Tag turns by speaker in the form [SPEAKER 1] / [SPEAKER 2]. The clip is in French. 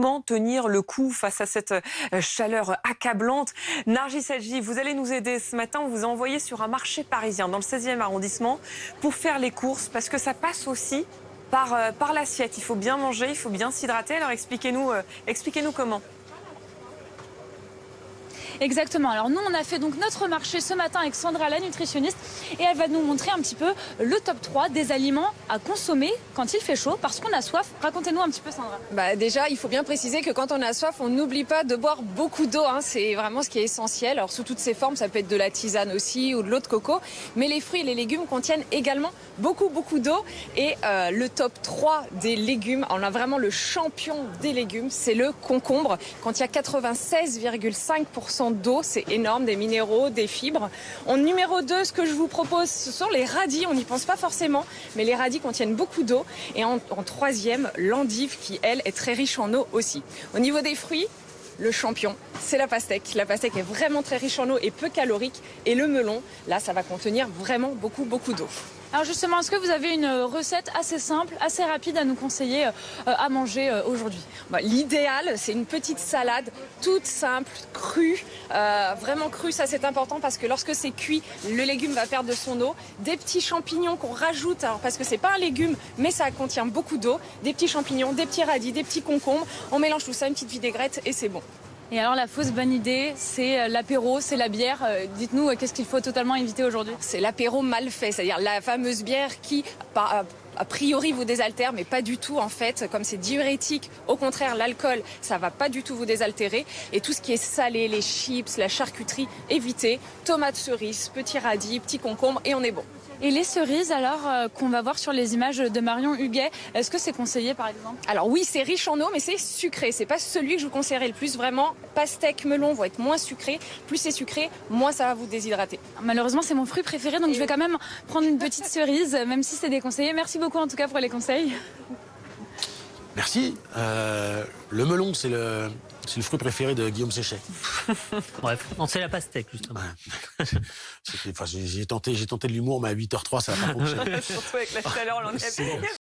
[SPEAKER 1] Comment tenir le coup face à cette chaleur accablante? Nargis Hadji, vous allez nous aider ce matin. On vous a envoyé sur un marché parisien dans le 16e arrondissement pour faire les courses parce que ça passe aussi par l'assiette. Il faut bien manger, il faut bien s'hydrater. Alors expliquez-nous comment.
[SPEAKER 2] Exactement. Alors nous, on a fait donc notre marché ce matin avec Sandra, la nutritionniste, et elle va nous montrer un petit peu le top 3 des aliments à consommer quand il fait chaud, parce qu'on a soif. Racontez-nous un petit peu, Sandra.
[SPEAKER 3] Déjà, il faut bien préciser que quand on a soif, on n'oublie pas de boire beaucoup d'eau. C'est vraiment ce qui est essentiel. Alors sous toutes ses formes, ça peut être de la tisane aussi ou de l'eau de coco. Mais les fruits et les légumes contiennent également beaucoup d'eau. Et le top 3 des légumes, on a vraiment le champion des légumes, c'est le concombre. Quand il y a 96,5% d'eau, c'est énorme, des minéraux, des fibres. En numéro 2, ce que je vous propose, ce sont les radis. On n'y pense pas forcément, mais les radis contiennent beaucoup d'eau. Et en troisième, l'endive qui, elle, est très riche en eau aussi. Au niveau des fruits, le champion, c'est la pastèque. La pastèque est vraiment très riche en eau et peu calorique. Et le melon, là, ça va contenir vraiment beaucoup d'eau.
[SPEAKER 2] Alors justement, est-ce que vous avez une recette assez simple, assez rapide à nous conseiller à manger aujourd'hui?
[SPEAKER 3] L'idéal, c'est une petite salade toute simple, crue, vraiment crue. Ça, c'est important parce que lorsque c'est cuit, le légume va perdre de son eau. Des petits champignons qu'on rajoute, alors parce que c'est pas un légume, mais ça contient beaucoup d'eau. Des petits champignons, des petits radis, des petits concombres. On mélange tout ça, une petite vinaigrette et c'est bon.
[SPEAKER 2] Et alors la fausse bonne idée, c'est l'apéro, c'est la bière. Dites-nous, qu'est-ce qu'il faut totalement éviter aujourd'hui?
[SPEAKER 3] C'est l'apéro mal fait, c'est-à-dire la fameuse bière qui, a priori, vous désaltère, mais pas du tout en fait. Comme c'est diurétique, au contraire, l'alcool, ça va pas du tout vous désaltérer. Et tout ce qui est salé, les chips, la charcuterie, évitez. Tomates cerises, petits radis, petits concombres et on est bon.
[SPEAKER 2] Et les cerises, alors, qu'on va voir sur les images de Marion Huguet, est-ce que c'est conseillé, par exemple?
[SPEAKER 3] Alors oui, c'est riche en eau, mais c'est sucré. C'est pas celui que je vous conseillerais le plus. Vraiment, pastèque, melon vont être moins sucrés. Plus c'est sucré, moins ça va vous déshydrater.
[SPEAKER 2] Malheureusement, c'est mon fruit préféré, donc je vais quand même prendre une petite cerise, même si c'est déconseillé. Merci beaucoup, en tout cas, pour les conseils.
[SPEAKER 4] Merci. Le melon, c'est le fruit préféré de Guillaume Séchet.
[SPEAKER 5] Bref, on sait la pastèque, justement.
[SPEAKER 4] Ouais. J'ai tenté de l'humour, mais à 8h03, ça n'a pas fonctionné.
[SPEAKER 1] Surtout avec la chaleur, on en est...